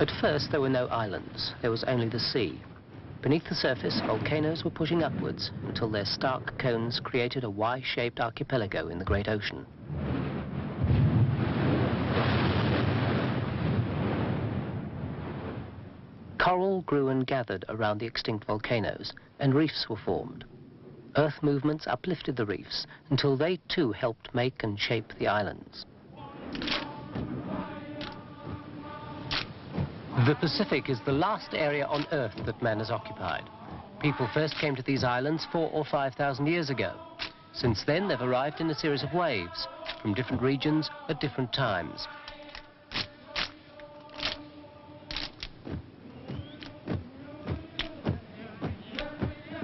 At first, there were no islands. There was only the sea. Beneath the surface, volcanoes were pushing upwards until their stark cones created a Y-shaped archipelago in the great ocean. Coral grew and gathered around the extinct volcanoes, and reefs were formed. Earth movements uplifted the reefs until they too helped make and shape the islands. The Pacific is the last area on Earth that man has occupied. People first came to these islands 4,000 or 5,000 years ago. Since then, they've arrived in a series of waves from different regions at different times.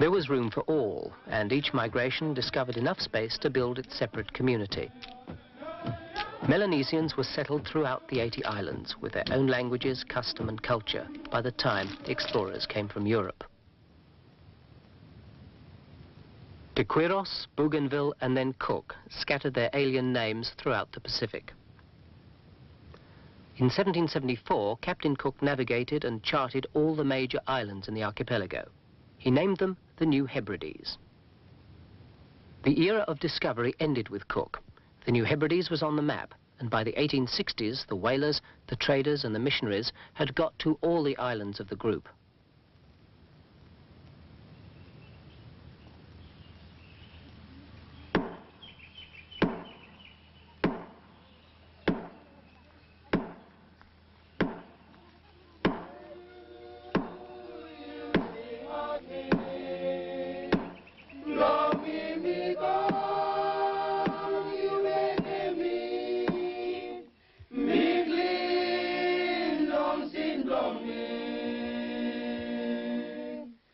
There was room for all, and each migration discovered enough space to build its separate community. Melanesians were settled throughout the 80 islands with their own languages, custom and culture by the time the explorers came from Europe. De Quiros, Bougainville and then Cook scattered their alien names throughout the Pacific. In 1774, Captain Cook navigated and charted all the major islands in the archipelago. He named them the New Hebrides. The era of discovery ended with Cook. The New Hebrides was on the map, and by the 1860s, the whalers, the traders and the missionaries had got to all the islands of the group.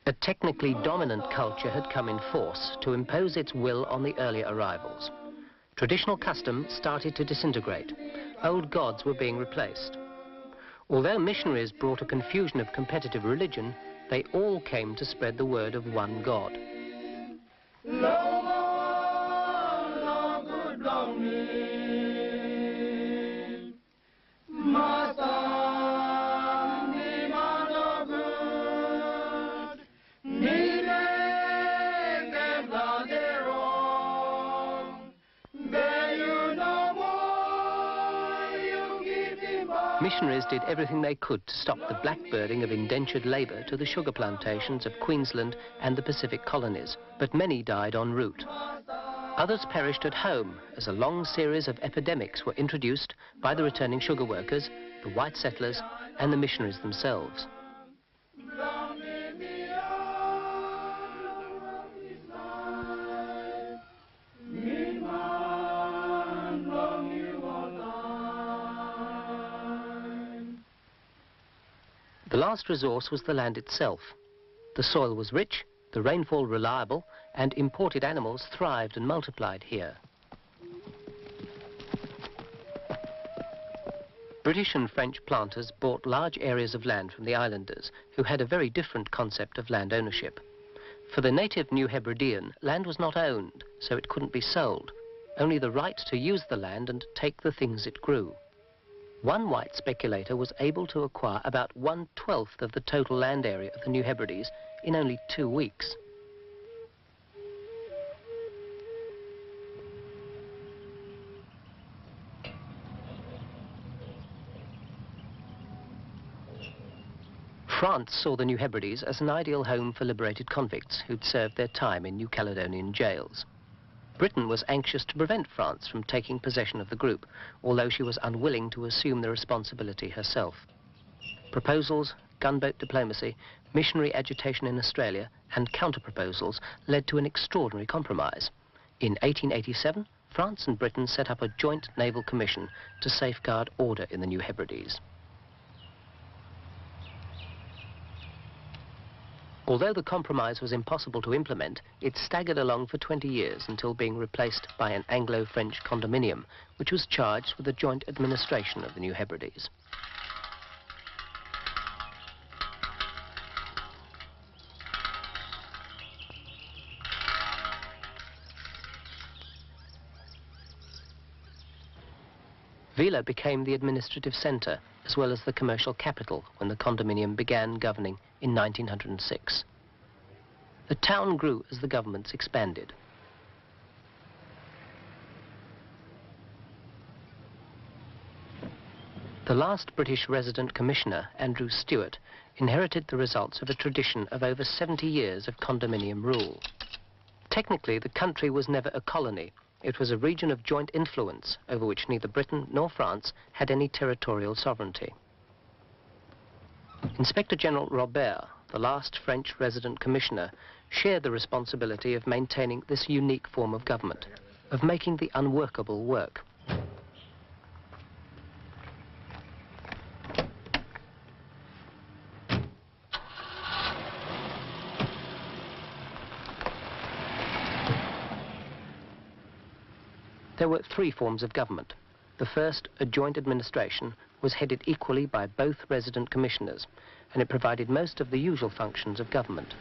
A technically dominant culture had come in force to impose its will on the earlier arrivals. Traditional custom started to disintegrate. Old gods were being replaced. Although missionaries brought a confusion of competitive religion, they all came to spread the word of one God. Missionaries did everything they could to stop the blackbirding of indentured labour to the sugar plantations of Queensland and the Pacific colonies, but many died en route. Others perished at home as a long series of epidemics were introduced by the returning sugar workers, the white settlers and the missionaries themselves. The last resource was the land itself. The soil was rich, the rainfall reliable, and imported animals thrived and multiplied here. British and French planters bought large areas of land from the islanders, who had a very different concept of land ownership. For the native New Hebridean, land was not owned, so it couldn't be sold. Only the right to use the land and take the things it grew. One white speculator was able to acquire about 1/12 of the total land area of the New Hebrides in only 2 weeks. France saw the New Hebrides as an ideal home for liberated convicts who'd served their time in New Caledonian jails. Britain was anxious to prevent France from taking possession of the group, although she was unwilling to assume the responsibility herself. Proposals, gunboat diplomacy, missionary agitation in Australia, and counter-proposals led to an extraordinary compromise. In 1887, France and Britain set up a joint naval commission to safeguard order in the New Hebrides. Although the compromise was impossible to implement, it staggered along for 20 years until being replaced by an Anglo-French condominium, which was charged with the joint administration of the New Hebrides. Vila became the administrative centre as well as the commercial capital when the condominium began governing in 1906. The town grew as the governments expanded. The last British resident commissioner, Andrew Stewart, inherited the results of a tradition of over 70 years of condominium rule. Technically, the country was never a colony. It was a region of joint influence over which neither Britain nor France had any territorial sovereignty. Inspector General Robert, the last French resident commissioner, shared the responsibility of maintaining this unique form of government, of making the unworkable work. There were three forms of government. The first, a joint administration, was headed equally by both resident commissioners, and it provided most of the usual functions of government.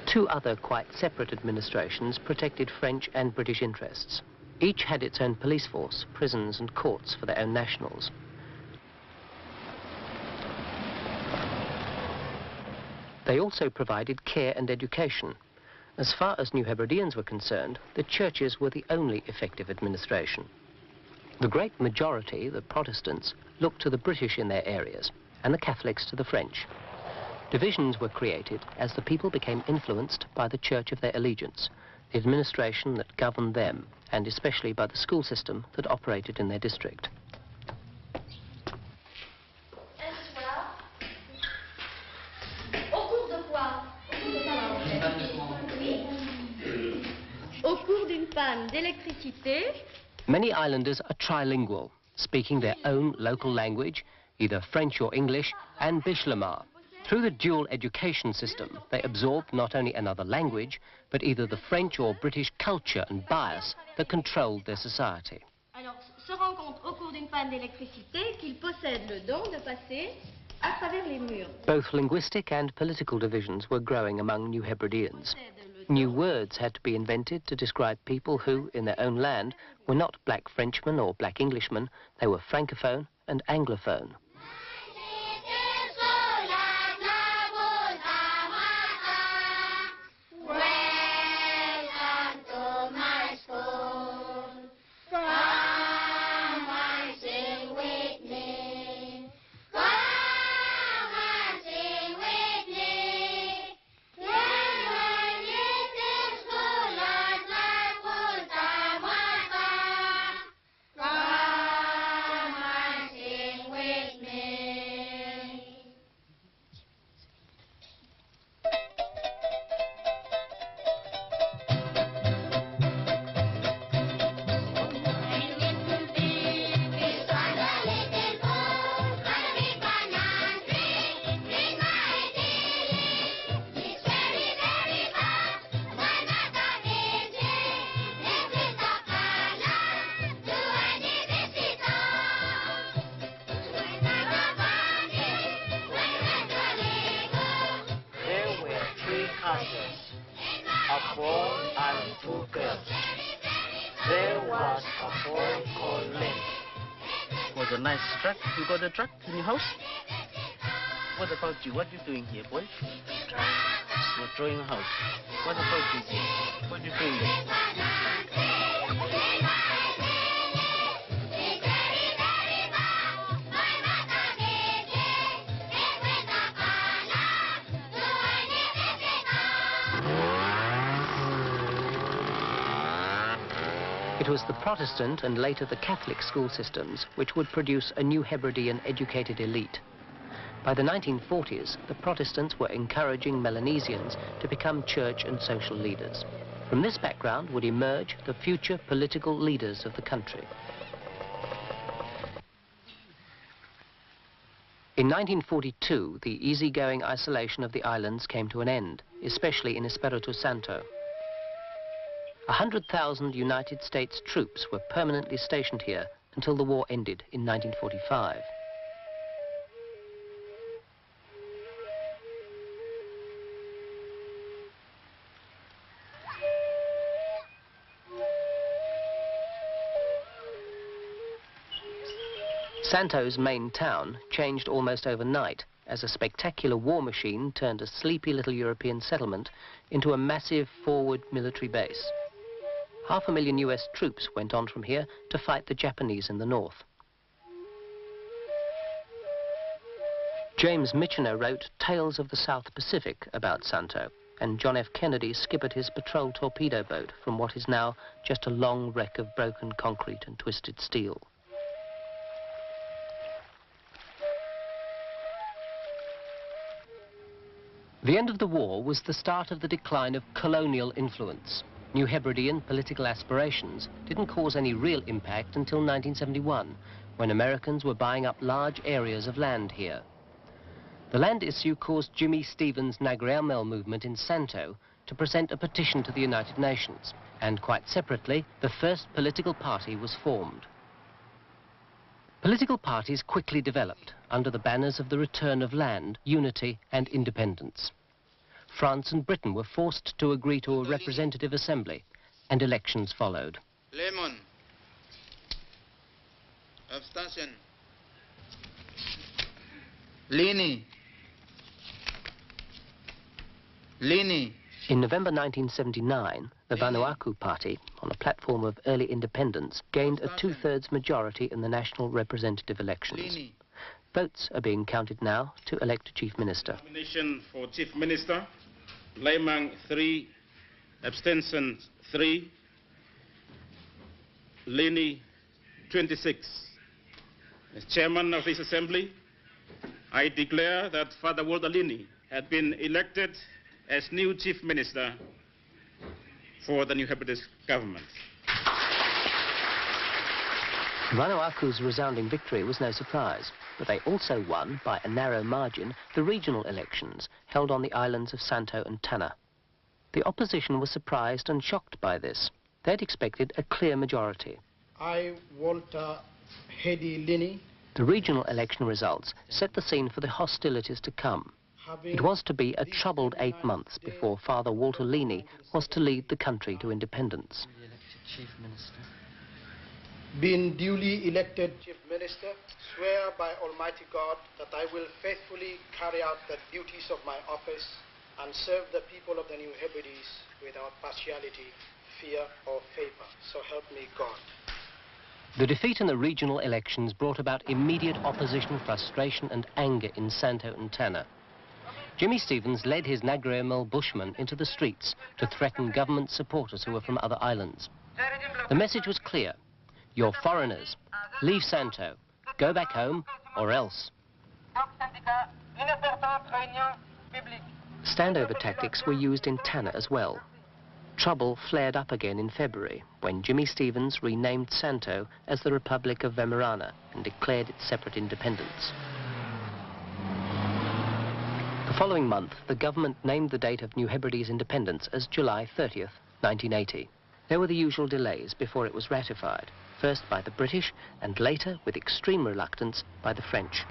Two other quite separate administrations protected French and British interests. Each had its own police force, prisons and courts for their own nationals. They also provided care and education. As far as New Hebrideans were concerned, the churches were the only effective administration. The great majority, the Protestants, looked to the British in their areas, and the Catholics to the French. Divisions were created as the people became influenced by the church of their allegiance, the administration that governed them, and especially by the school system that operated in their district. Many islanders are trilingual, speaking their own local language, either French or English, and Bishlamar. Through the dual education system, they absorb not only another language, but either the French or British culture and bias that controlled their society. Alors, se rend compte au cours d'une panne d'électricité qu'il possède le don de passer à travers les murs. Both linguistic and political divisions were growing among New Hebrideans. New words had to be invented to describe people who, in their own land, were not black Frenchmen or black Englishmen, they were francophone and anglophone. A boy and two girls. There was a boy called Len. Was a nice truck. You got a truck in your house? What about you? What are you doing here, boy? You're drawing a house. What about you here? What are you doing there? It was the Protestant and later the Catholic school systems which would produce a New Hebridean educated elite. By the 1940s, the Protestants were encouraging Melanesians to become church and social leaders. From this background would emerge the future political leaders of the country. In 1942, the easygoing isolation of the islands came to an end, especially in Espiritu Santo. 100,000 United States troops were permanently stationed here until the war ended in 1945. Santo's main town changed almost overnight as a spectacular war machine turned a sleepy little European settlement into a massive forward military base. 500,000 US troops went on from here to fight the Japanese in the north. James Michener wrote Tales of the South Pacific about Santo, and John F. Kennedy skippered his patrol torpedo boat from what is now just a long wreck of broken concrete and twisted steel. The end of the war was the start of the decline of colonial influence. New Hebridean political aspirations didn't cause any real impact until 1971, when Americans were buying up large areas of land here. The land issue caused Jimmy Stevens' Nagriamel movement in Santo to present a petition to the United Nations, and quite separately, the first political party was formed. Political parties quickly developed under the banners of the return of land, unity and independence. France and Britain were forced to agree to a representative assembly, and elections followed. Lemon. Abstention. Lini. Lini. In November 1979, the Vanuatu party, on a platform of early independence, gained a two-thirds majority in the national representative elections. Lini. Votes are being counted now to elect a chief minister. Nomination for chief minister, Lemang 3, abstention 3, Lini 26. As chairman of this assembly, I declare that Father Walter Lini had been elected as new chief minister for the New Hebrides government. Vanuatu's resounding victory was no surprise, but they also won, by a narrow margin, the regional elections held on the islands of Santo and Tanna. The opposition was surprised and shocked by this. They'd expected a clear majority. I, Walter Hedy Lini. The regional election results set the scene for the hostilities to come. It was to be a troubled 8 months before Father Walter Lini was to lead the country to independence. Being duly elected Chief Minister, swear by Almighty God that I will faithfully carry out the duties of my office and serve the people of the New Hebrides without partiality, fear or favor. So help me God. The defeat in the regional elections brought about immediate opposition, frustration and anger in Santo and Tanna. Jimmy Stevens led his Nagriamel bushmen into the streets to threaten government supporters who were from other islands. The message was clear. You're foreigners. Leave Santo. Go back home, or else. Standover tactics were used in Tanna as well. Trouble flared up again in February, when Jimmy Stevens renamed Santo as the Republic of Wemerana and declared its separate independence. The following month, the government named the date of New Hebrides' independence as July 30th, 1980. There were the usual delays before it was ratified, first by the British and later, with extreme reluctance, by the French.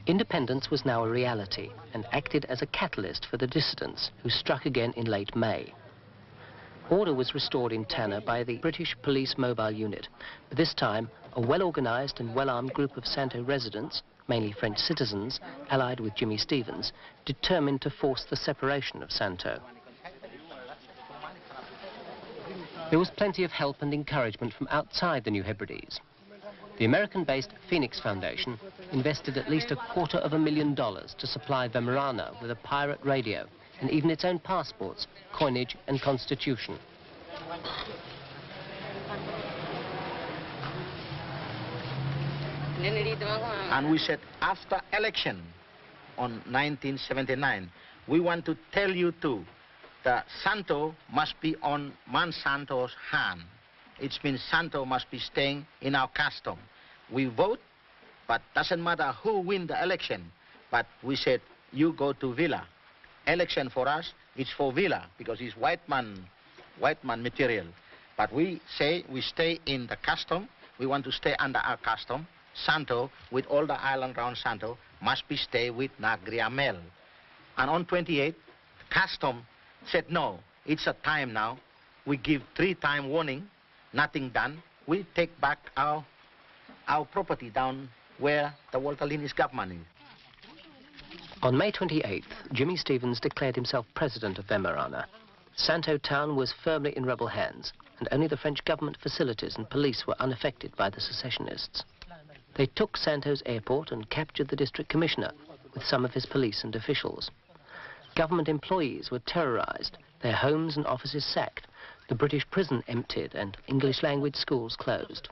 Independence was now a reality and acted as a catalyst for the dissidents who struck again in late May. Order was restored in Tanna by the British Police Mobile Unit, but this time a well-organised and well-armed group of Santo residents, mainly French citizens, allied with Jimmy Stevens, determined to force the separation of Santo. There was plenty of help and encouragement from outside the New Hebrides. The American-based Phoenix Foundation invested at least $250,000 to supply Wemerana with a pirate radio and even its own passports, coinage and constitution. And we said, after election on 1979, we want to tell you too that Santo must be on Monsanto's hand. It means Santo must be staying in our custom. We vote, but doesn't matter who win the election. But we said, you go to Villa. Election for us, it's for Villa, because it's white man material. But we say we stay in the custom. We want to stay under our custom. Santo, with all the island around Santo, must be stay with Nagriamel. And on 28th, custom said, no, it's a time now. We give 3-time warning, nothing done. We take back our our property down where the Walter Lini's government is. On May 28th, Jimmy Stevens declared himself president of Weimaraner. Santo town was firmly in rebel hands, and only the French government facilities and police were unaffected by the secessionists. They took Santo's airport and captured the district commissioner with some of his police and officials. Government employees were terrorized, their homes and offices sacked, the British prison emptied, and English language schools closed.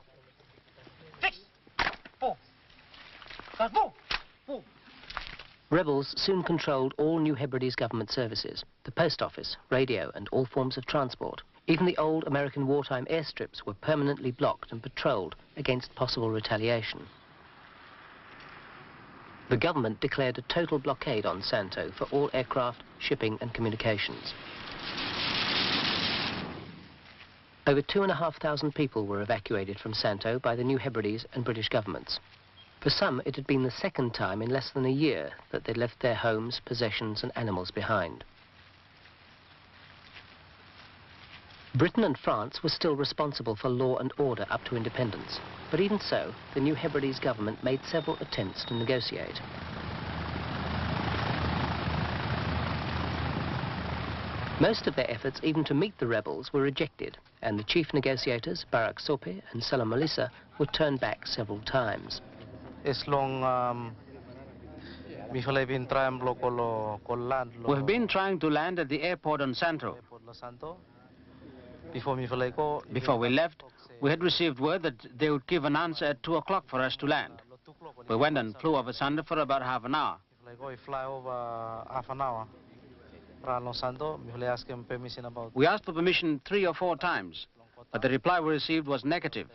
Rebels soon controlled all New Hebrides government services, the post office, radio, and all forms of transport. Even the old American wartime airstrips were permanently blocked and patrolled against possible retaliation. The government declared a total blockade on Santo for all aircraft, shipping, and communications. Over 2,500 people were evacuated from Santo by the New Hebrides and British governments. For some, it had been the second time in less than a year that they'd left their homes, possessions, and animals behind. Britain and France were still responsible for law and order up to independence, but even so, the New Hebrides government made several attempts to negotiate. Most of their efforts, even to meet the rebels, were rejected, and the chief negotiators, Barak Sope and Salam Malissa, were turned back several times. We've been trying to land at the airport on Santo. Before we left, we had received word that they would give an answer at 2 o'clock for us to land. We went and flew over Santo for about half an hour. We asked for permission 3 or 4 times, but the reply we received was negative.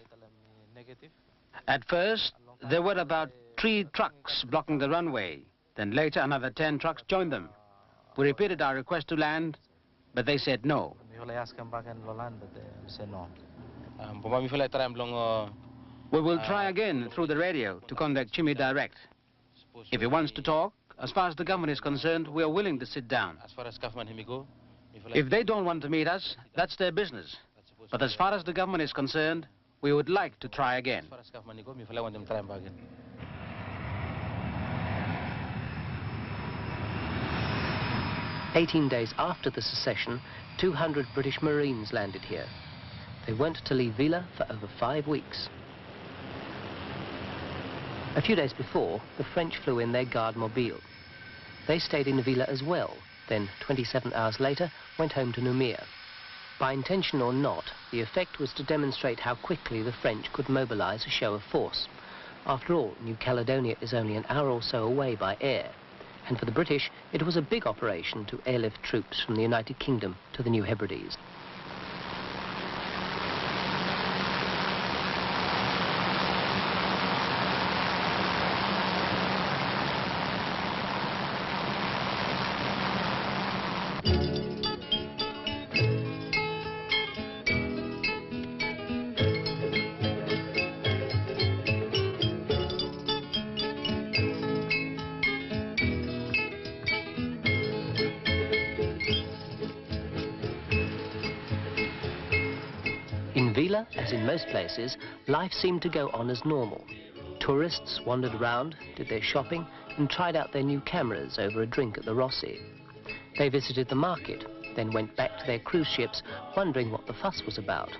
At first, there were about 3 trucks blocking the runway. Then later, another 10 trucks joined them. We repeated our request to land, but they said no. We will try again through the radio to contact Yumi direct. If he wants to talk, as far as the government is concerned, we are willing to sit down. If they don't want to meet us, that's their business. But as far as the government is concerned, we would like to try again. 18 days after the secession, 200 British Marines landed here. They weren't to leave Vila for over 5 weeks. A few days before, the French flew in their Garde Mobile. They stayed in Vila as well, then 27 hours later went home to Noumea. By intention or not, the effect was to demonstrate how quickly the French could mobilize a show of force. After all, New Caledonia is only an hour or so away by air, and for the British, it was a big operation to airlift troops from the United Kingdom to the New Hebrides. In Vila, as in most places, life seemed to go on as normal. Tourists wandered around, did their shopping, and tried out their new cameras over a drink at the Rossi. They visited the market, then went back to their cruise ships, wondering what the fuss was about.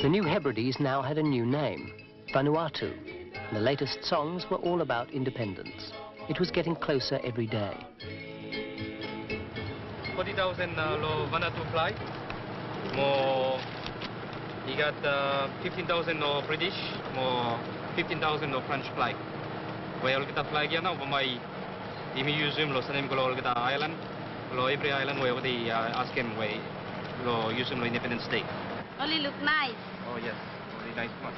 The New Hebrides now had a new name, Vanuatu. And the latest songs were all about independence. It was getting closer every day. 40,000 lo Vanuatu flight. More, you got 15,000 no British, more 15,000 no French flight. Where kita fly again now, my the museum lo sanem ko kita island, lo every island where they ask him where lo museum lo Independence Day. Only look nice. Oh yes, really nice much.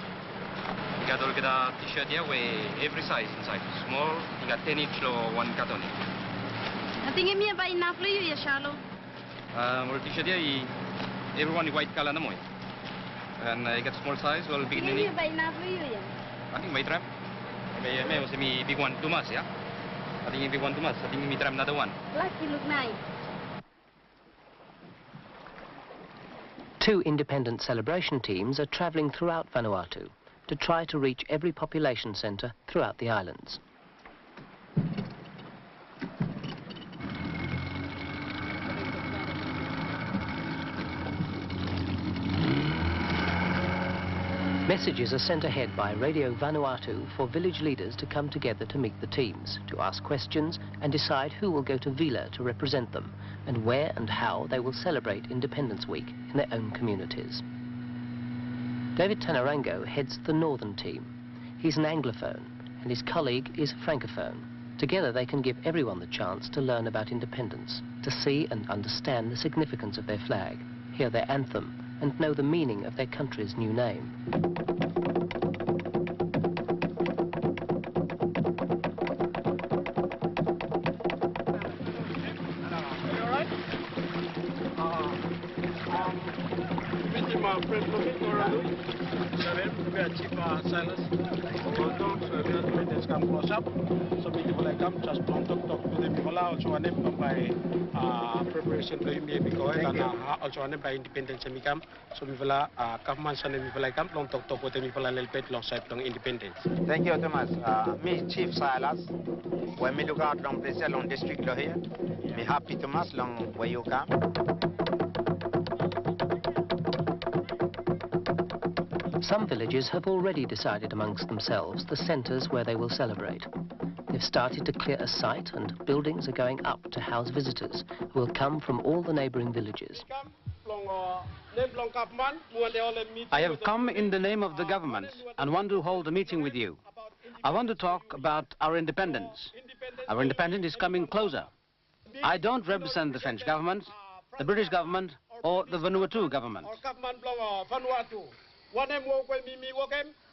You got all the t-shirt here where every size inside. Small, you got 10 inch or 1 carton. I think me about enough for you, Shallow. Well, t-shirt here, everyone is white color namoy. And I got small size, well, big Me about enough for you, yeah. I think white ramp. May was me big one too much, yeah. I think if you want too much, I think we try another one. Lucky look nice. 2 independent celebration teams are travelling throughout Vanuatu to try to reach every population centre throughout the islands. Messages are sent ahead by Radio Vanuatu for village leaders to come together to meet the teams, to ask questions and decide who will go to Vila to represent them, and where and how they will celebrate Independence Week in their own communities. David Tanarango heads the northern team. He's an Anglophone and his colleague is a Francophone. Together they can give everyone the chance to learn about independence, to see and understand the significance of their flag, hear their anthem, and know the meaning of their country's new name. Just talk to them. Also, preparation to Yumi also by independence and become so we will government and we will come long talk with them a little bit long side long independence. Thank you, Thomas. Me, Chief Silas, when me look out long place along district here, me happy Thomas long where you come. Some villages have already decided amongst themselves the centres where they will celebrate. They've started to clear a site and buildings are going up to house visitors who will come from all the neighbouring villages. I have come in the name of the government and want to hold a meeting with you. I want to talk about our independence. Our independence is coming closer. I don't represent the French government, the British government or the Vanuatu government.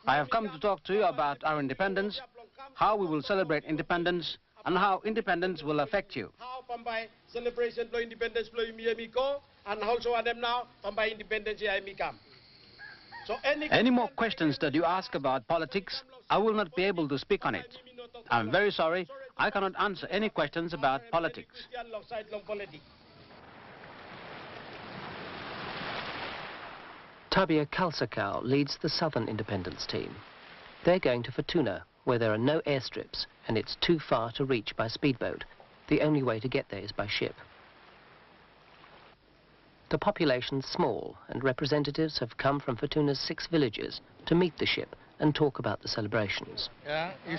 I have come to talk to you about our independence, how we will celebrate independence, and how independence will affect you. Celebration of independence and also now by independence. So any more questions that you ask about politics, I will not be able to speak on it. I'm very sorry, I cannot answer any questions about politics. Tabia Kalsakau leads the southern independence team. They're going to Futuna, where there are no airstrips and it's too far to reach by speedboat. The only way to get there is by ship. The population's small and representatives have come from Futuna's 6 villages to meet the ship and talk about the celebrations. You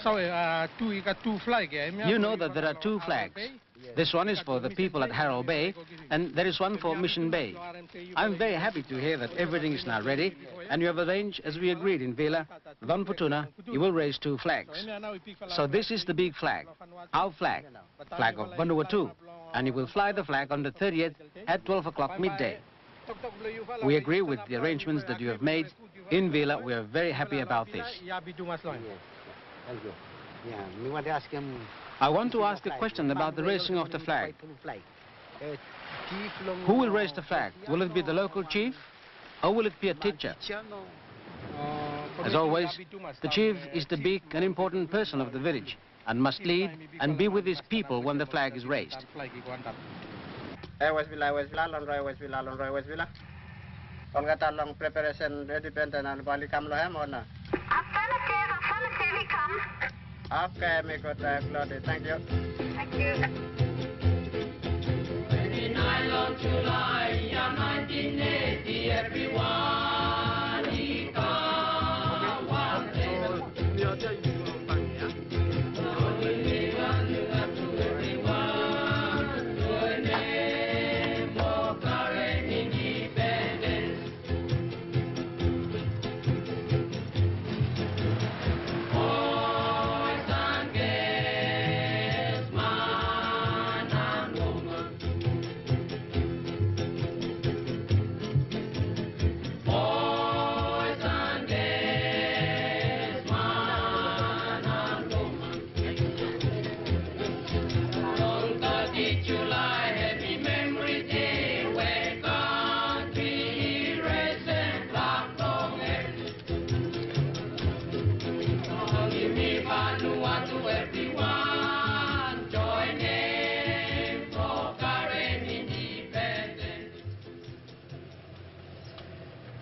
know that there are 2 flags. This one is for the people at Harrow Bay, and there is one for Mission Bay. I'm very happy to hear that everything is now ready, and you have arranged, as we agreed in Vila, on Futuna, you will raise 2 flags. So this is the big flag, our flag, flag of Vanuatu, and you will fly the flag on the 30th at 12 o'clock midday. We agree with the arrangements that you have made. In Vila, we are very happy about this. I want to ask a question about the raising of the flag. Who will raise the flag? Will it be the local chief, or will it be a teacher? As always, the chief is the big and important person of the village and must lead and be with his people when the flag is raised. Preparation independent and Balikam Lohem. Okay, make good thank you. Thank you. In Island July, 1980, everyone he come one day.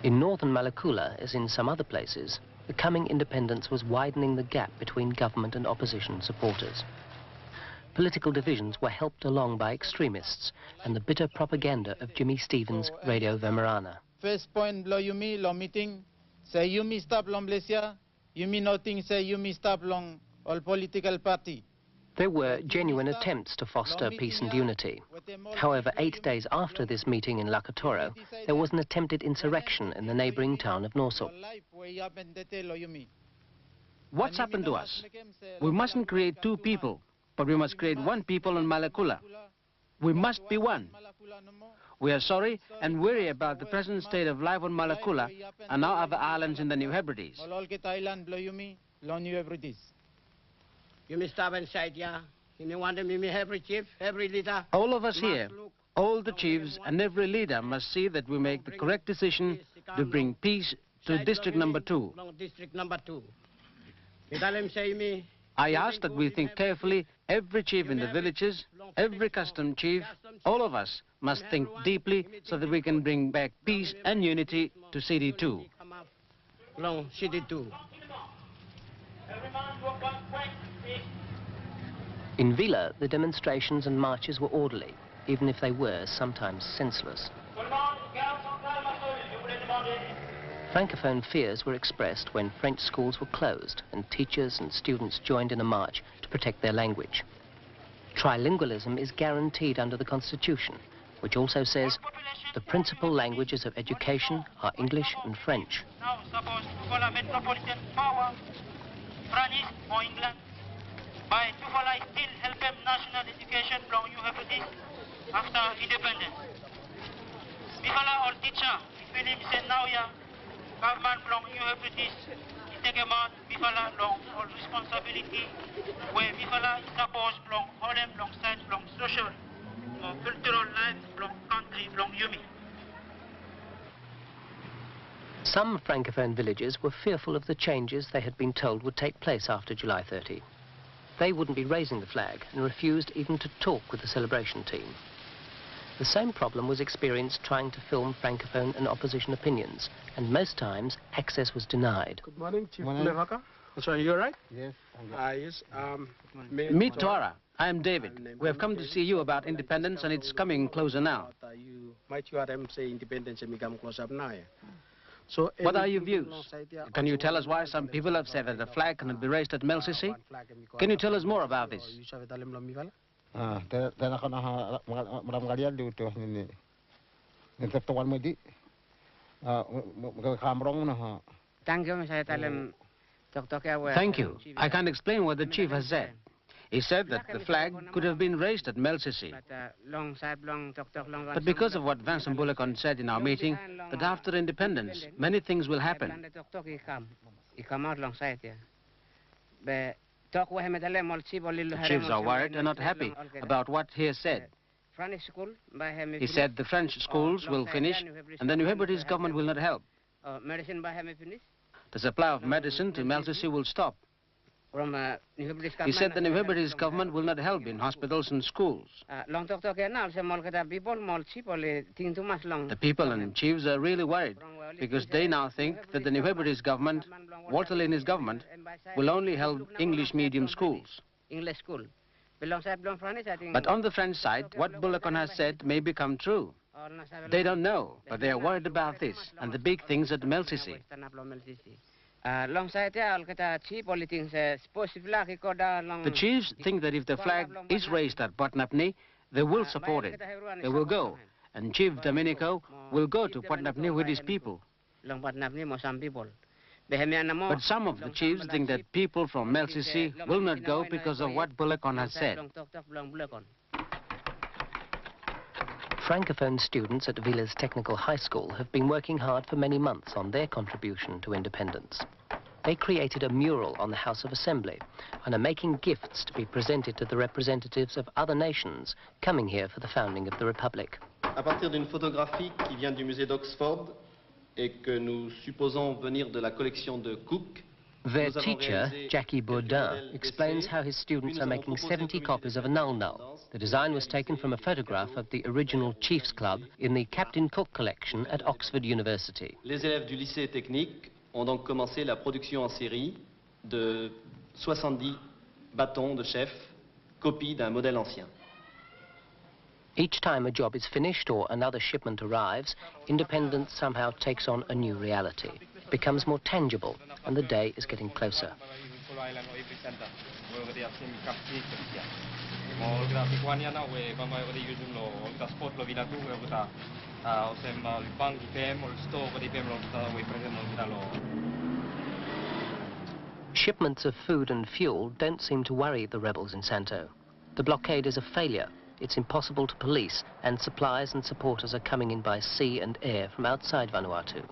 In northern Malekula, as in some other places, the coming independence was widening the gap between government and opposition supporters. Political divisions were helped along by extremists and the bitter propaganda of Jimmy Stevens' Radio Vemerana. First point, lo Yumi, lo meeting, say Yumi stop long Malaysia, Yumi nothing, say Yumi stop long all political party. There were genuine attempts to foster peace and unity. However, 8 days after this meeting in Lakatoro, there was an attempted insurrection in the neighbouring town of Norso. What's happened to us? We mustn't create two people, but we must create one people in Malekula. We must be one. We are sorry and weary about the present state of life on Malekula and our other islands in the New Hebrides. You must stop inside, yeah? You want them, every chief, every leader? All of us here, all the chiefs and every leader must see that we make the correct decision to bring peace to District Number 2. District Number 2. I ask that we think carefully, every chief in the villages, every custom chief, all of us must think deeply so that we can bring back peace and unity to CD2. Long CD2. In Vila, the demonstrations and marches were orderly, even if they were sometimes senseless. Francophone fears were expressed when French schools were closed and teachers and students joined in a march to protect their language. Trilingualism is guaranteed under the Constitution, which also says the principal languages of education are English and French. Now suppose for the metropolitan power, French or England, by Tufalai still help them national education from New Hebrides after independence. Bifala or teacher, Philip said now ya, government from New Hebrides, take a man, Bifala long all responsibility, where Bifala is supposed from Holland, long science, long social, or cultural life, from country, from Yumi. Some Francophone villages were fearful of the changes they had been told would take place after July 30. They wouldn't be raising the flag and refused even to talk with the celebration team. The same problem was experienced trying to film Francophone and opposition opinions, and most times access was denied. Good morning, Chief Levaka. So are you all right? Yes. Yes. Meet Tuara. I am David. We have come to see you about independence, and it's coming closer now. You might you say independence and become close up now. So what are your views? Can you tell us why some people have said that the flag cannot be raised at Melsisi? Can you tell us more about this? Thank you. I can't explain what the chief has said. He said that the flag could have been raised at Melsisi. But because of what Vincent Boulacon said in our meeting, that after independence, many things will happen. The chiefs are worried and not happy about what he has said. He said the French schools will finish and the New Hebrides government will not help. The supply of medicine to Melsisi will stop. He said the New Hebrides government will not help in hospitals and schools. The people and chiefs are really worried because they now think that the New Hebrides government, Walter Linney's government, will only help English medium schools. But on the French side, what Boulacon has said may become true. They don't know, but they are worried about this and the big things at Melsisi. The chiefs think that if the flag is raised at Potnapni, they will support it. They will go, and Chief Domenico will go to Potnapni with his people. But some of the chiefs think that people from Melsisi will not go because of what Boulacon has said. Francophone students at Vila's Technical High School have been working hard for many months on their contribution to independence. They created a mural on the House of Assembly and are making gifts to be presented to the representatives of other nations coming here for the founding of the Republic. À partir d'une photographie qui vient du musée d'Oxford et que nous supposons venir de la collection de Cook. Their teacher, Jackie Baudin, explains how his students are making 70 copies of a null-null. The design was taken from a photograph of the original Chiefs Club in the Captain Cook collection at Oxford University. Les élèves du lycée technique ont donc commencé la production en série de 70 bâtons de chef, copie d'un modèle ancien. Each time a job is finished or another shipment arrives, independence somehow takes on a new reality. It becomes more tangible, and the day is getting closer. Shipments of food and fuel don't seem to worry the rebels in Santo. The blockade is a failure. It's impossible to police, and supplies and supporters are coming in by sea and air from outside Vanuatu.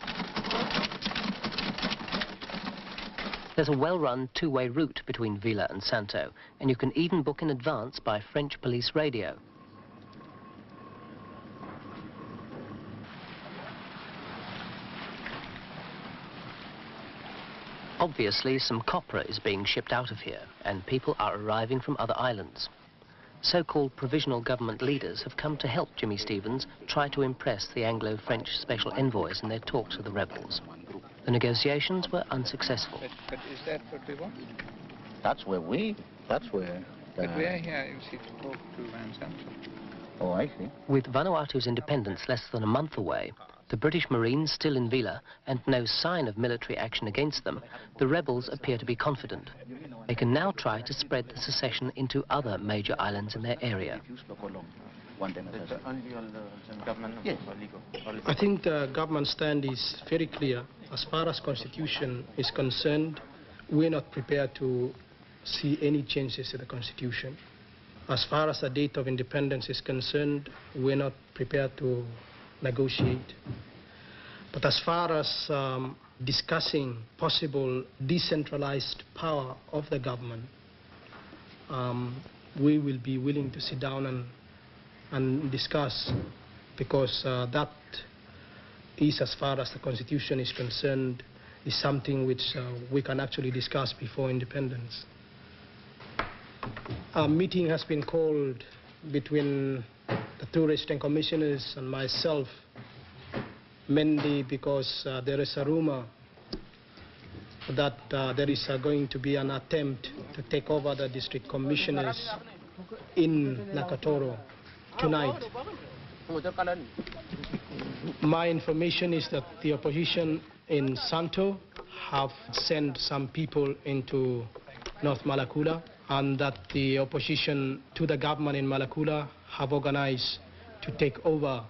There's a well-run two-way route between Vila and Santo, and you can even book in advance by French police radio. Obviously, some copra is being shipped out of here, and people are arriving from other islands. So-called provisional government leaders have come to help Jimmy Stevens try to impress the Anglo-French special envoys in their talks with the rebels. The negotiations were unsuccessful. But is that what we want? That's where But we are here, you see, to talk to Van Santo. Oh, I see. With Vanuatu's independence less than a month away, the British Marines still in Vila, and no sign of military action against them, the rebels appear to be confident. They can now try to spread the secession into other major islands in their area. I think the government stand is very clear. As far as Constitution is concerned, we're not prepared to see any changes to the Constitution. As far as the date of independence is concerned, we're not prepared to negotiate. But as far as discussing possible decentralized power of the government, we will be willing to sit down and discuss, because that is, as far as the Constitution is concerned, is something which we can actually discuss before independence. A meeting has been called between the two resident commissioners and myself, mainly because there is a rumor that there is going to be an attempt to take over the district commissioners in Nakatoro tonight. My information is that the opposition in Santo have sent some people into North Malakula, and that the opposition to the government in Malakula have organized to take over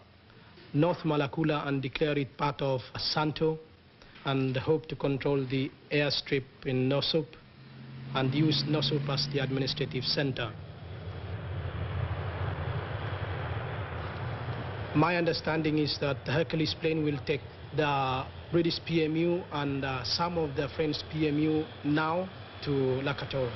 North Malakula and declare it part of Santo, and hope to control the airstrip in Nosup and use Nosup as the administrative center. My understanding is that the Hercules plane will take the British PMU and some of the French PMU now to Lakatoro.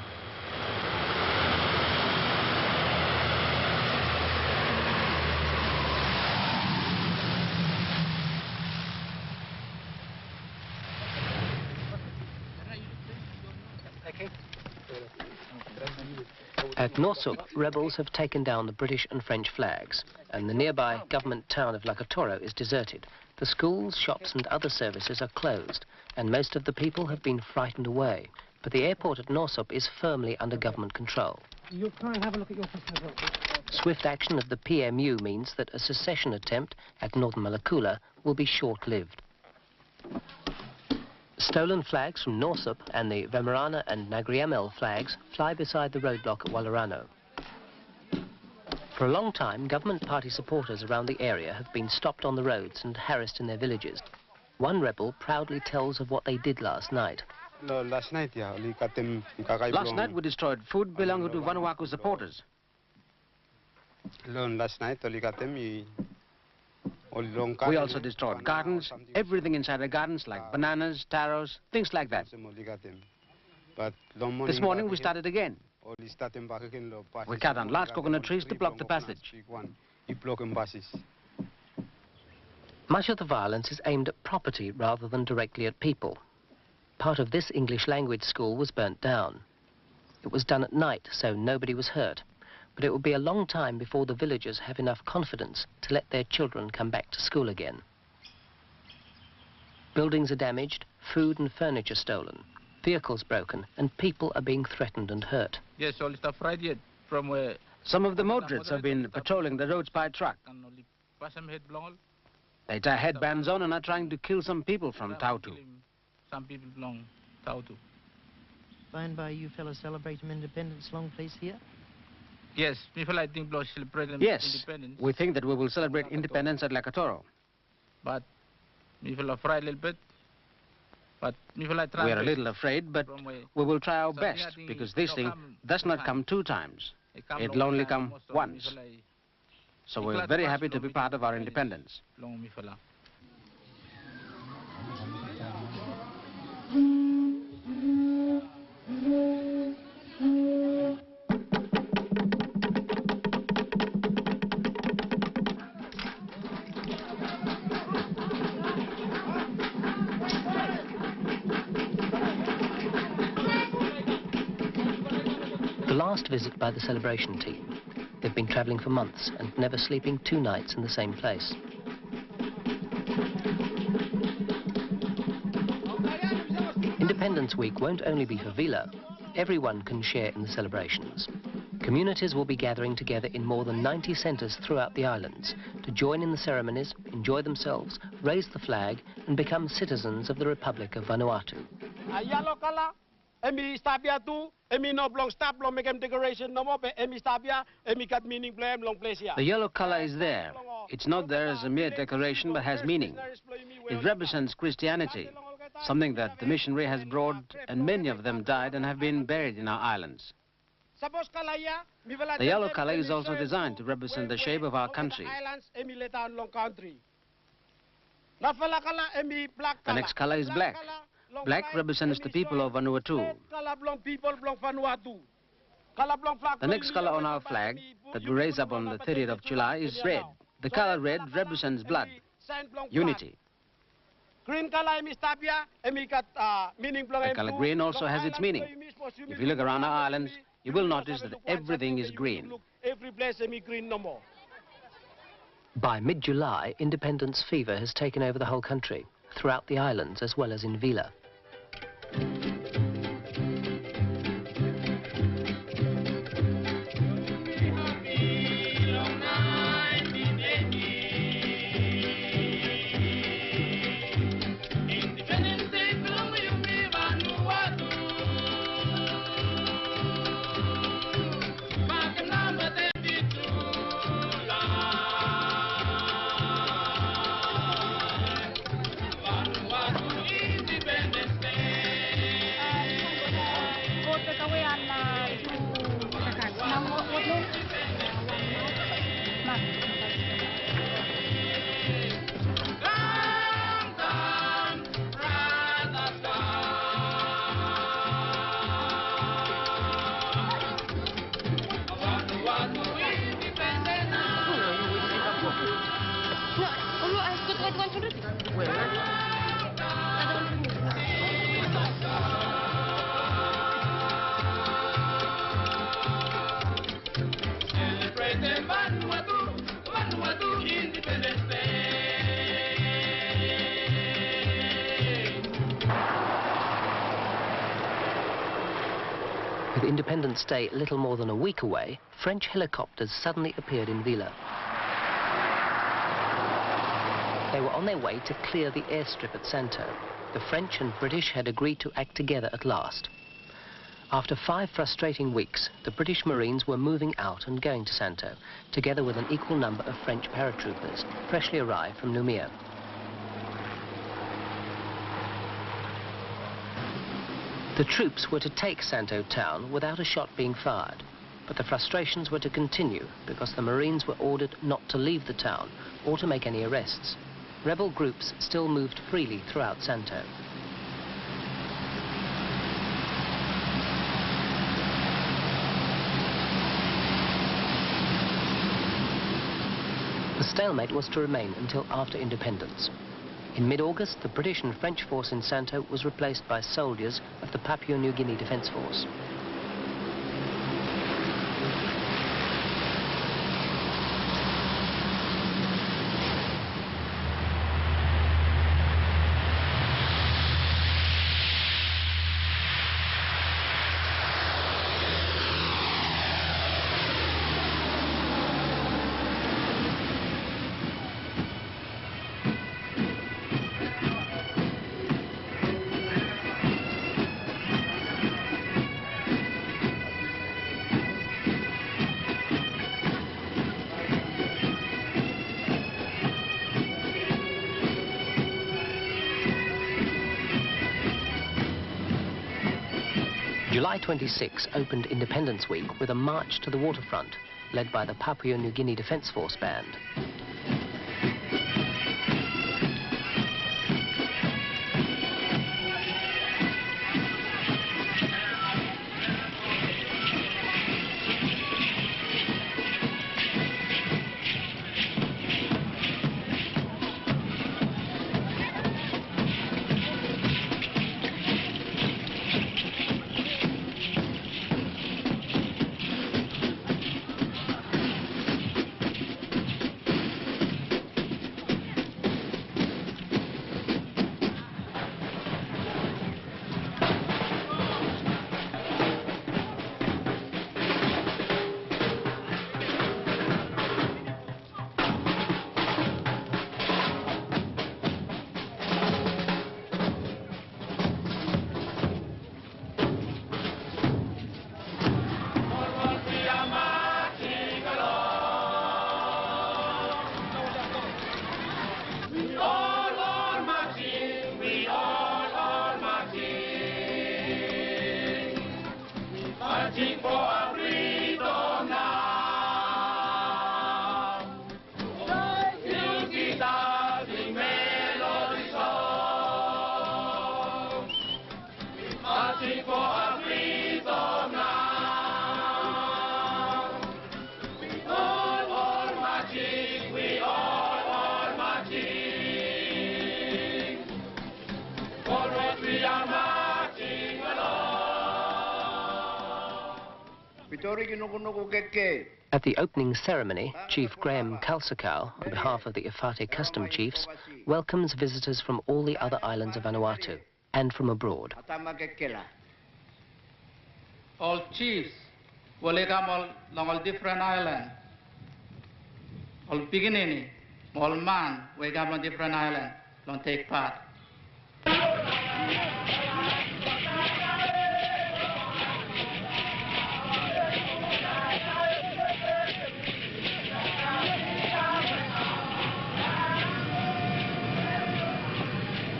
At Nosup, rebels have taken down the British and French flags, and the nearby government town of Lakatoro is deserted. The schools, shops and other services are closed, and most of the people have been frightened away. But the airport at Nosup is firmly under government control. You'll try and have a look at your passport. Swift action of the PMU means that a secession attempt at northern Malakula will be short-lived. Stolen flags from Nosup and the Vemerana and Nagriamel flags fly beside the roadblock at Wallerano. For a long time, government party supporters around the area have been stopped on the roads and harassed in their villages. One rebel proudly tells of what they did last night. Last night we destroyed food belonging to Vanuatu supporters. Last night we also destroyed gardens, everything inside the gardens, like bananas, taros, things like that. This morning we started again. We cut down large coconut trees to block the passage. Much of the violence is aimed at property rather than directly at people. Part of this English language school was burnt down. It was done at night, so nobody was hurt. But it will be a long time before the villagers have enough confidence to let their children come back to school again. Buildings are damaged, food and furniture stolen, vehicles broken, and people are being threatened and hurt. Yes, all stuff right yet from where Some of the moderates have been patrolling the roads by truck. They tie headbands on and are trying to kill some people from Tautu. some people belong Tautu. By and by, you fellas celebrate independence long place here? Yes, people I think will celebrate Yes, independence. we think that we will celebrate independence at Lakatoro. But people are afraid a little bit. But people I try. We are a little afraid, but we will try our best, because this thing does not come 2 times. It will only come once. So we're very happy to be part of our independence. The last visit by the celebration team. They've been travelling for months and never sleeping 2 nights in the same place. Independence Week won't only be for Vila. Everyone can share in the celebrations. Communities will be gathering together in more than 90 centres throughout the islands to join in the ceremonies, enjoy themselves, raise the flag and become citizens of the Republic of Vanuatu. Emi stabia tu, emi no blong stop blong make decoration no more, but emi stabia, emi got meaning blame long place here. The yellow color is there. It's not there as a mere decoration, but has meaning. It represents Christianity, something that the missionary has brought, and many of them died and have been buried in our islands. The yellow color is also designed to represent the shape of our country. The next color is black. Black represents the people of Vanuatu. The next color on our flag that we raise up on the 30th of July is red. The color red represents blood, unity. The color green also has its meaning. If you look around our islands, you will notice that everything is green. By mid-July, independence fever has taken over the whole country, throughout the islands as well as in Vila. With Independence Day little more than a week away, French helicopters suddenly appeared in Vila. They were on their way to clear the airstrip at Santo. The French and British had agreed to act together at last. After 5 frustrating weeks, the British Marines were moving out and going to Santo, together with an equal number of French paratroopers, freshly arrived from Numia. The troops were to take Santo town without a shot being fired, but the frustrations were to continue because the Marines were ordered not to leave the town or to make any arrests. Rebel groups still moved freely throughout Santo. The stalemate was to remain until after independence. In mid-August, the British and French force in Santo was replaced by soldiers of the Papua New Guinea Defence Force. July 26 opened Independence Week with a march to the waterfront, led by the Papua New Guinea Defence Force Band. At the opening ceremony, Chief Graham Kalsakau, on behalf of the Ifate custom chiefs, welcomes visitors from all the other islands of Vanuatu and from abroad. All chiefs will come all different islands. All beginning, all man will come on different islands, don't take part.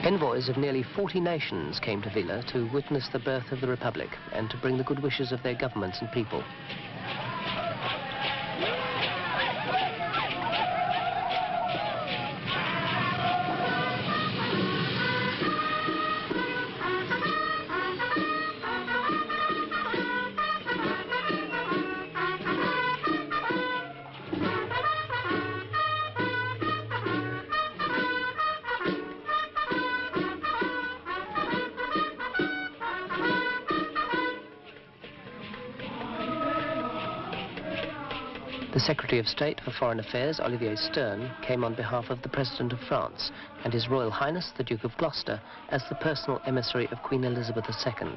Envoys of nearly 40 nations came to Vila to witness the birth of the Republic and to bring the good wishes of their governments and people. The Secretary of State for Foreign Affairs, Olivier Stern, came on behalf of the President of France and His Royal Highness the Duke of Gloucester as the personal emissary of Queen Elizabeth II.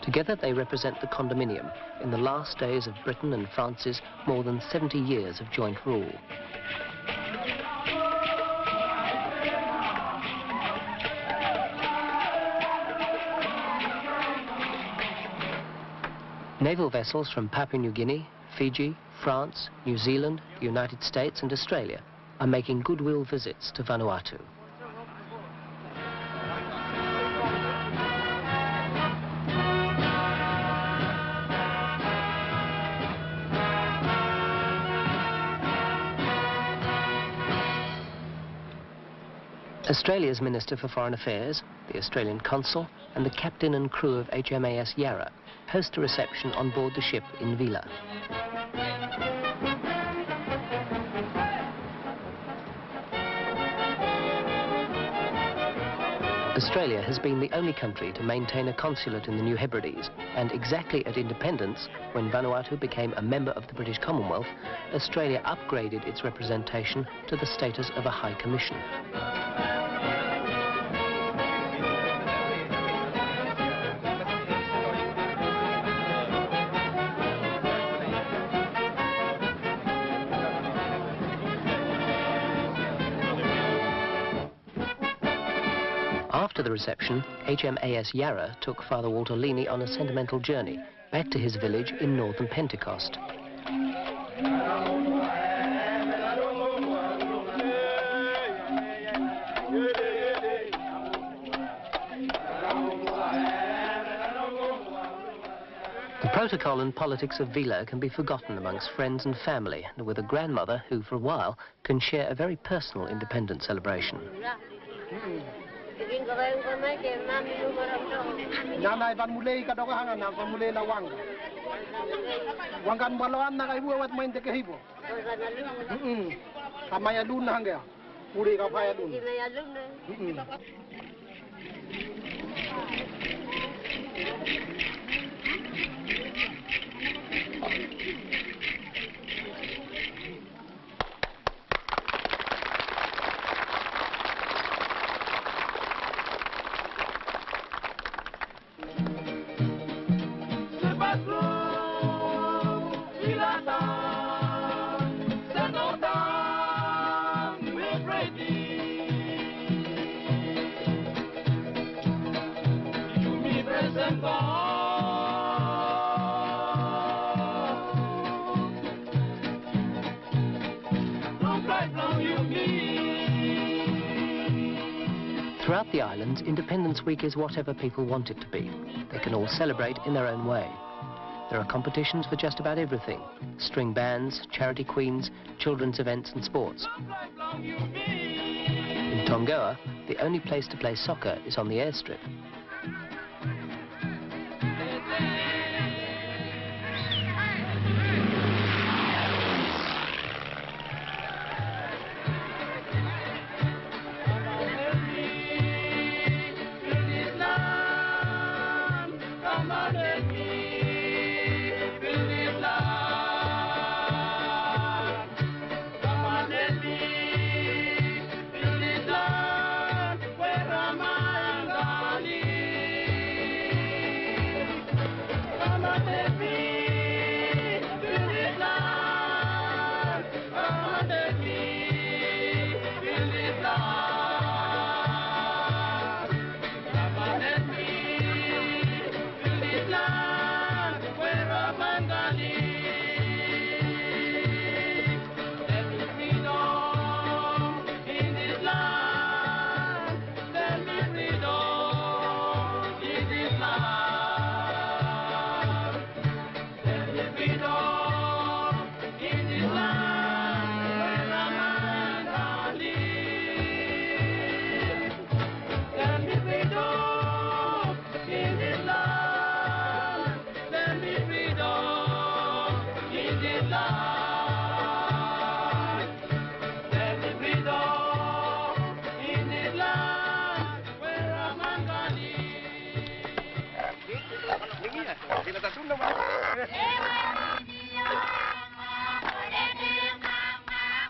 Together they represent the condominium in the last days of Britain and France's more than 70 years of joint rule. Naval vessels from Papua New Guinea, Fiji, France, New Zealand, the United States and Australia are making goodwill visits to Vanuatu. Australia's Minister for Foreign Affairs, the Australian Consul and the captain and crew of HMAS Yarra host a reception on board the ship in Vila. Australia has been the only country to maintain a consulate in the New Hebrides, and exactly at independence, when Vanuatu became a member of the British Commonwealth, Australia upgraded its representation to the status of a High Commission. After the reception, HMAS Yarra took Father Walter Lini on a sentimental journey back to his village in northern Pentecost. The protocol and politics of Vila can be forgotten amongst friends and family, and with a grandmother who, for a while, can share a very personal independence celebration. Nanay van mulai ka doka hanga na van mulai na wang. Wangan baloan na kay buat main te kehibo. Kamaya dun hanga. Puri ka paya dun. Throughout the islands, Independence Week is whatever people want it to be. They can all celebrate in their own way. There are competitions for just about everything: string bands, charity queens, children's events and sports. In Tongoa, the only place to play soccer is on the airstrip.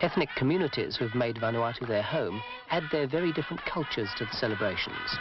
Ethnic communities who've made Vanuatu their home add their very different cultures to the celebrations.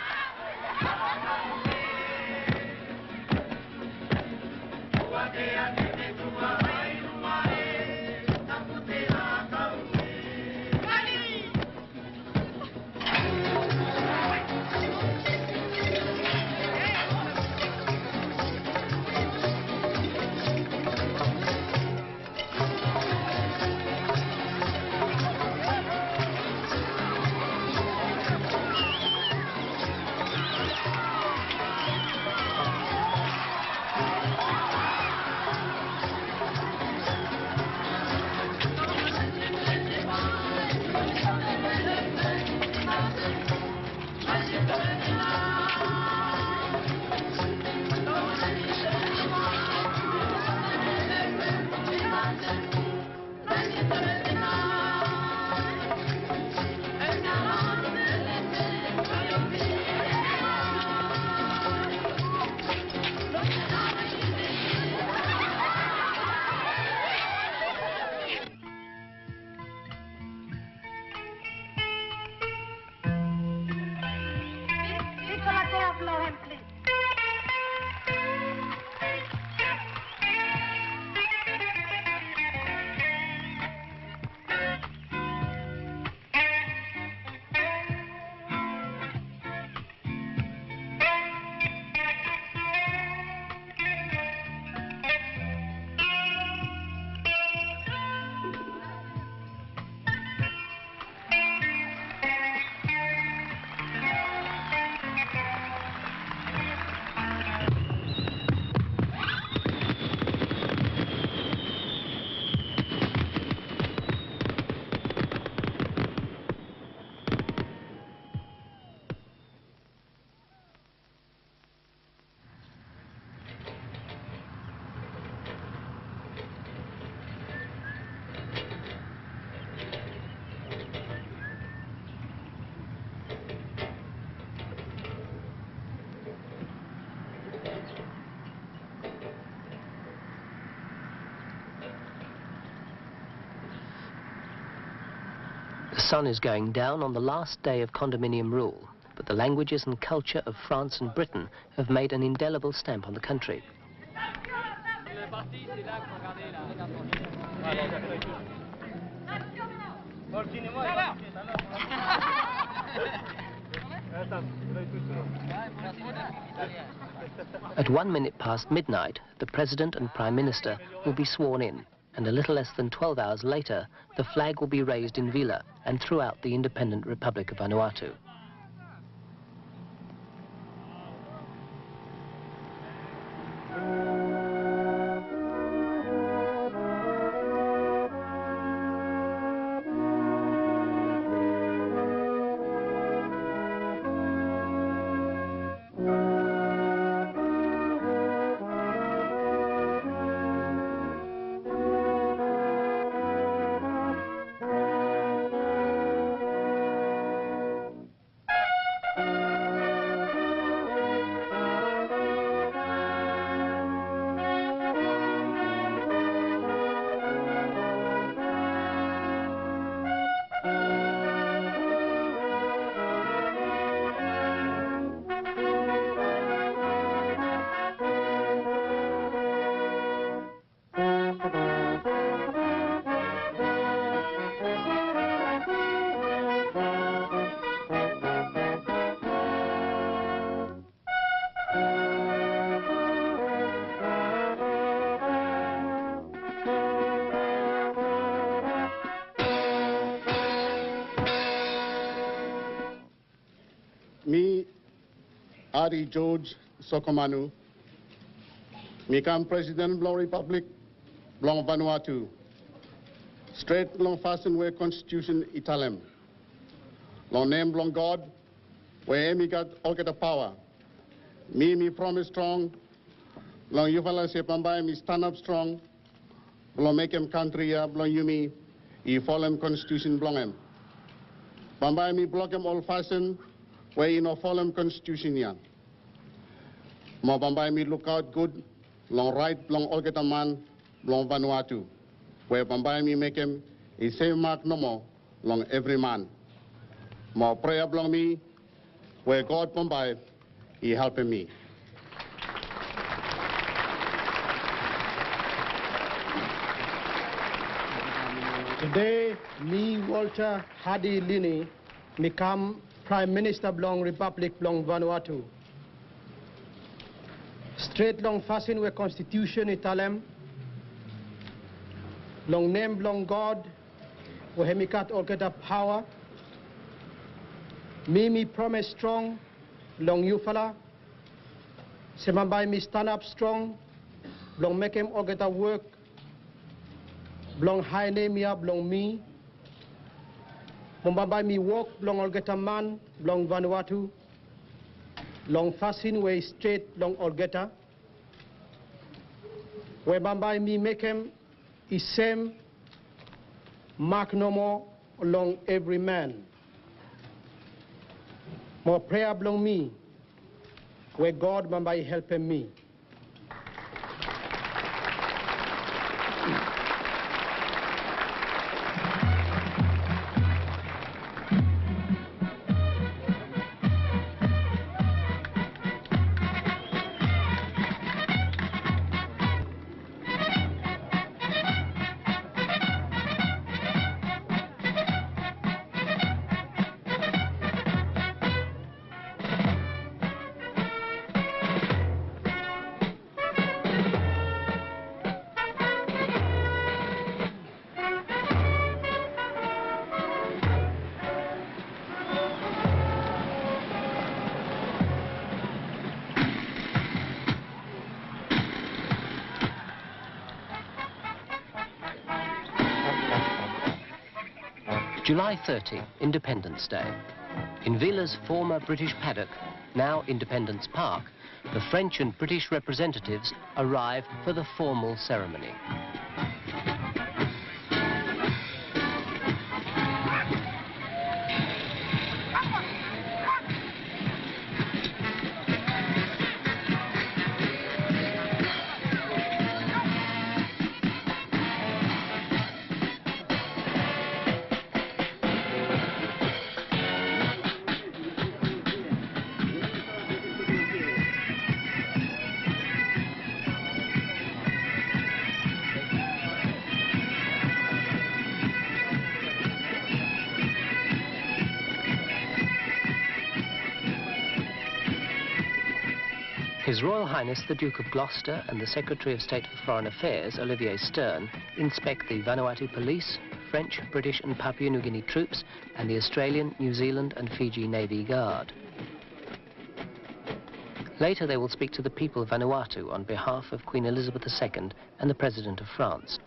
The sun is going down on the last day of condominium rule, but the languages and culture of France and Britain have made an indelible stamp on the country. At 1 minute past midnight, the President and Prime Minister will be sworn in, and a little less than 12 hours later, the flag will be raised in Vila and throughout the independent Republic of Vanuatu. Me, Ari George Sokomanu, become President of Republic of Vanuatu, straight long fasten where Constitution Italem, long name long God, where me got all get the power. Me promise strong, long you fella say pambai me stand up strong, long make him country long Yumi, he follow him Constitution blong him. Pambai me block him all fasten, where you know follow Constitution yan. Mo Bambai me look out good, long right, long all get a man, long Vanuatu. Where Bambai me make him a same mark no more, long every man. Mo prayer belong me, where God Bambai, he helping me. Today, me, Walter Hadi Lini, become Prime Minister Blong Republic Blong Vanuatu. Straight long fasten with Constitution Italem. Long name Blong God, we hemikat all get up power. Me promise strong, long you fella. Semambai me stand up strong, Blong make him all get up work. Blong high name ya Blong me. Mumbai me walk, long Olgeta man, long Vanuatu, long fasten way straight, long Olgeta. Where Bambai me make him is same, mark no more, long every man. More prayer belong me, where God Bambai helping me. July 30, Independence Day. In Vila's former British paddock, now Independence Park, the French and British representatives arrive for the formal ceremony. His Royal Highness the Duke of Gloucester and the Secretary of State for Foreign Affairs, Olivier Stern, inspect the Vanuatu police, French, British and Papua New Guinea troops, and the Australian, New Zealand and Fiji Navy Guard. Later they will speak to the people of Vanuatu on behalf of Queen Elizabeth II and the President of France.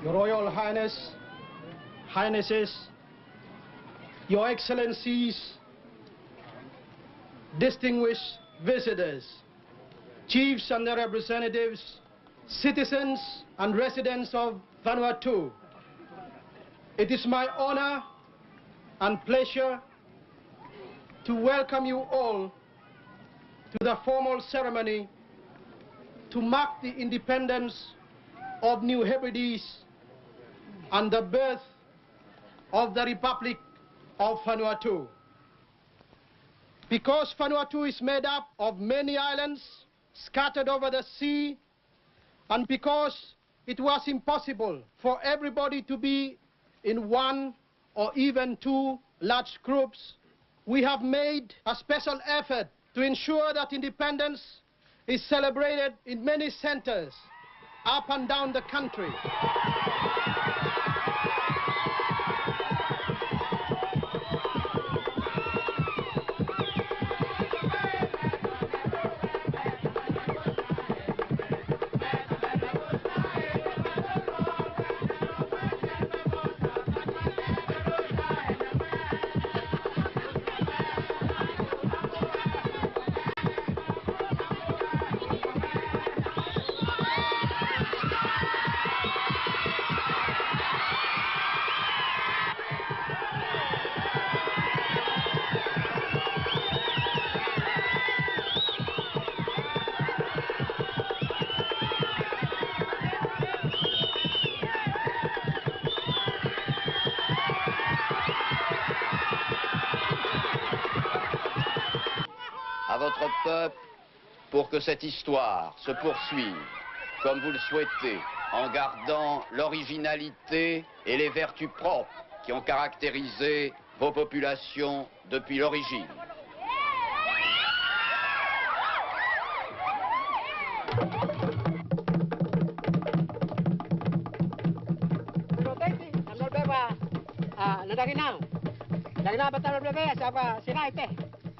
Your Royal Highness, Highnesses, Your Excellencies, distinguished visitors, chiefs and their representatives, citizens and residents of Vanuatu. It is my honor and pleasure to welcome you all to the formal ceremony to mark the independence of New Hebrides and the birth of the Republic of Vanuatu. Because Vanuatu is made up of many islands scattered over the sea, and because it was impossible for everybody to be in one or even two large groups, we have made a special effort to ensure that independence is celebrated in many centers up and down the country. À votre peuple, pour que cette histoire se poursuive, comme vous le souhaitez, en gardant l'originalité et les vertus propres qui ont caractérisé vos populations depuis l'origine.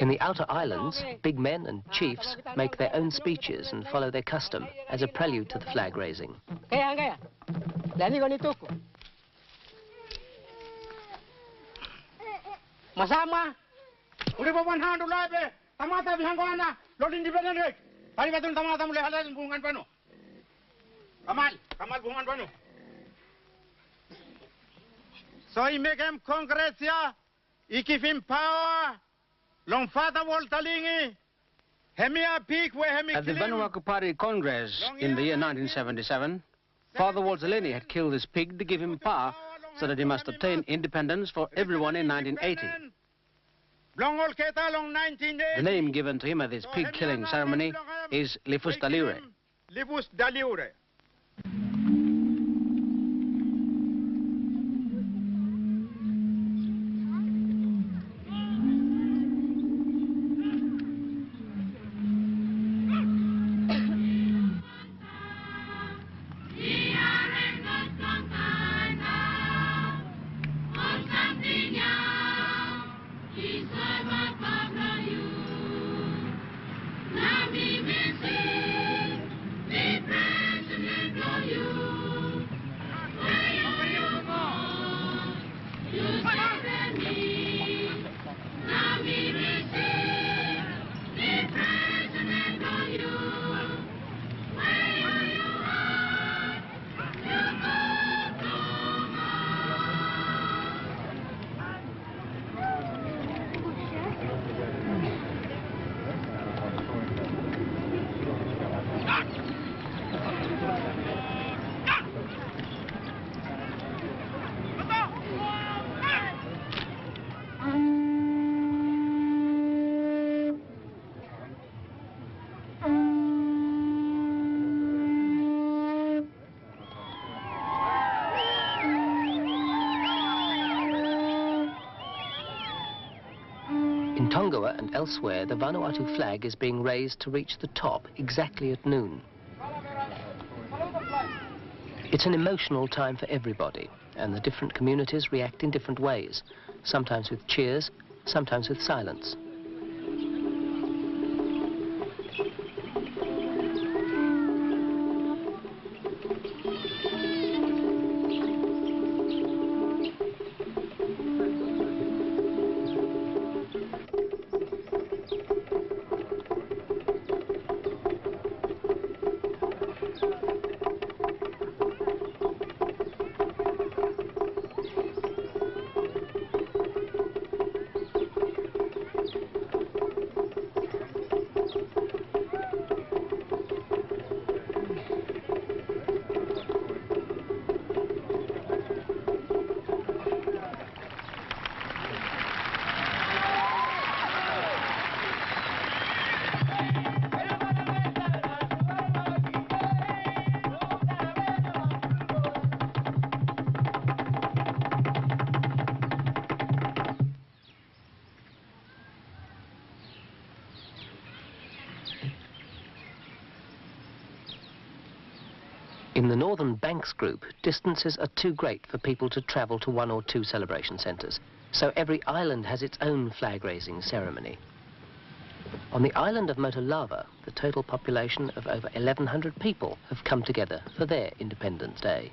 In the outer islands, big men and chiefs make their own speeches and follow their custom as a prelude to the flag raising. Masama, uripo panhando labe, tamata bihangwana, lord independent rek. Pari batun tamata mule halan bungan pano. Kamal bungan pano. So he make him Congress ya, he give him power. Long fata voltalingi, hemia peak where hemi. At the Vanuatu Party Congress in the year 1977, Father Walter had killed his pig to give him power so that he must obtain independence for everyone in 1980. The name given to him at this pig-killing ceremony is Lifus Daliure. Lifus Daliure. Nami misi, the president of you. In Tongawa and elsewhere, the Vanuatu flag is being raised to reach the top exactly at noon. It's an emotional time for everybody, and the different communities react in different ways, sometimes with cheers, sometimes with silence. In the Northern Banks group, distances are too great for people to travel to one or two celebration centres, so every island has its own flag-raising ceremony. On the island of Motolava, the total population of over 1,100 people have come together for their Independence Day.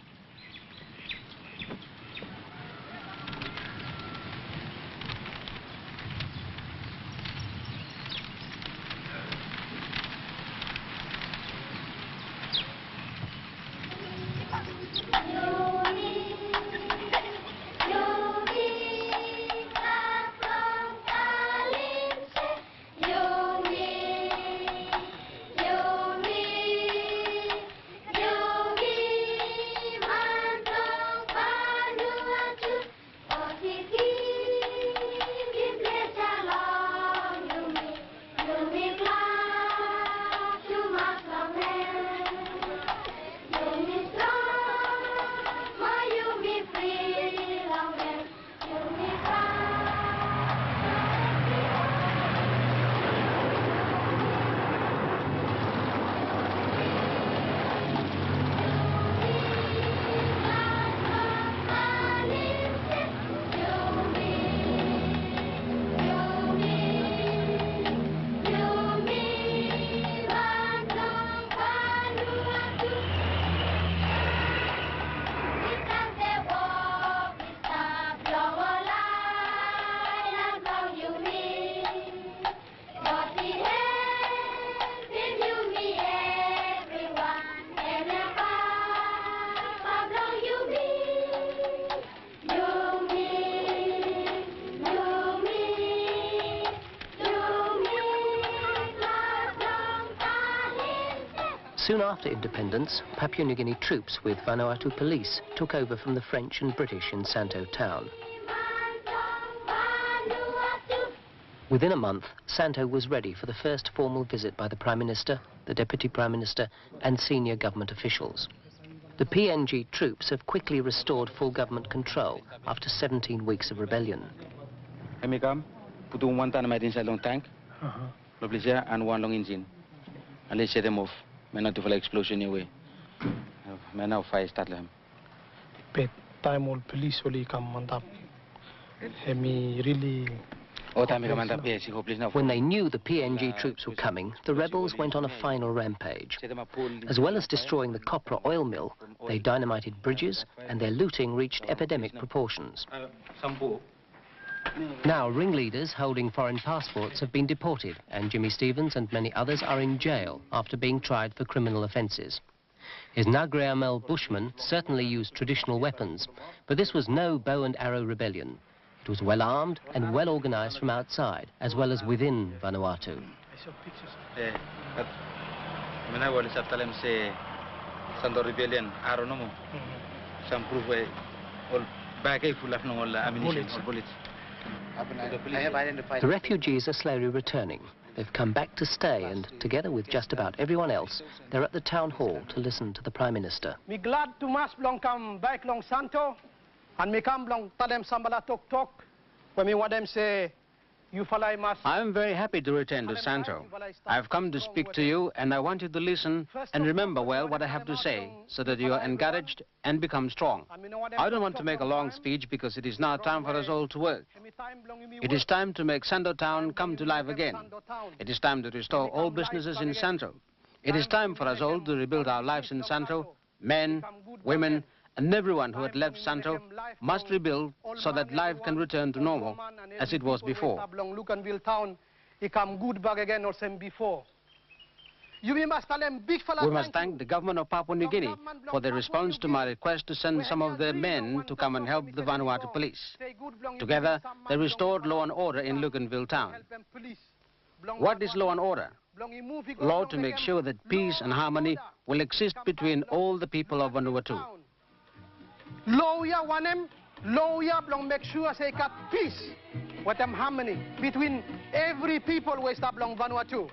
Soon after independence, Papua New Guinea troops with Vanuatu police took over from the French and British in Santo town. Within a month, Santo was ready for the first formal visit by the Prime Minister, the Deputy Prime Minister and senior government officials. The PNG troops have quickly restored full government control after 17 weeks of rebellion. Put one time inside long tank, and one long engine. And let's set them off. Men not to fly explosion anyway. Men now fire start them. But time all police only come on top. Me really. When they knew the PNG troops were coming, the rebels went on a final rampage. As well as destroying the copra oil mill, they dynamited bridges and their looting reached epidemic proportions. Now, ringleaders holding foreign passports have been deported, and Jimmy Stevens and many others are in jail after being tried for criminal offences. His Nagreamel Bushmen certainly used traditional weapons, but this was no bow and arrow rebellion. It was well armed and well organised from outside, as well as within Vanuatu. The refugees are slowly returning. They've come back to stay, and together with just about everyone else, they're at the town hall to listen to the Prime Minister. Me glad to mas long come back long Santo, and me come long tell them sambala talk when me what them say, I am very happy to return to Santo. I have come to speak to you, and I want you to listen and remember well what I have to say, so that you are encouraged and become strong. I don't want to make a long speech because it is now time for us all to work. It is time to make Santo Town come to life again. It is time to restore all businesses in Santo. It is time for us all to rebuild our lives in Santo. Men, women, and everyone who had left Santo must rebuild so that life can return to normal as it was before. We must thank the government of Papua New Guinea for their response to my request to send some of their men to come and help the Vanuatu police. Together, they restored law and order in Luganville town. What is law and order? Law to make sure that peace and harmony will exist between all the people of Vanuatu. Lawyer winim, lawyer blong make sure say got peace with them harmony between every people who is blong Vanuatu.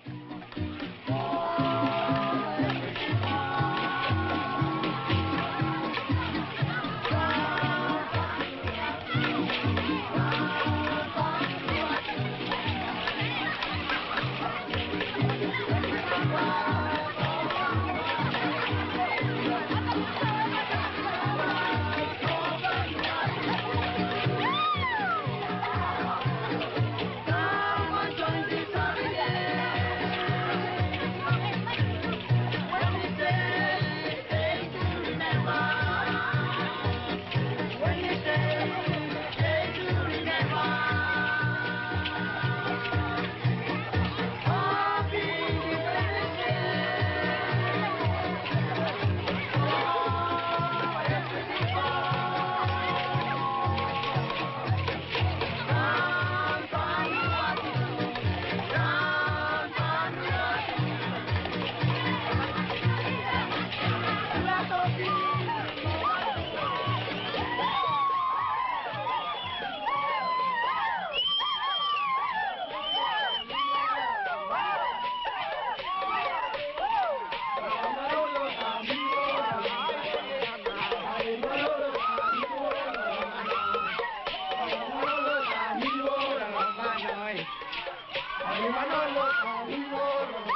Manolo,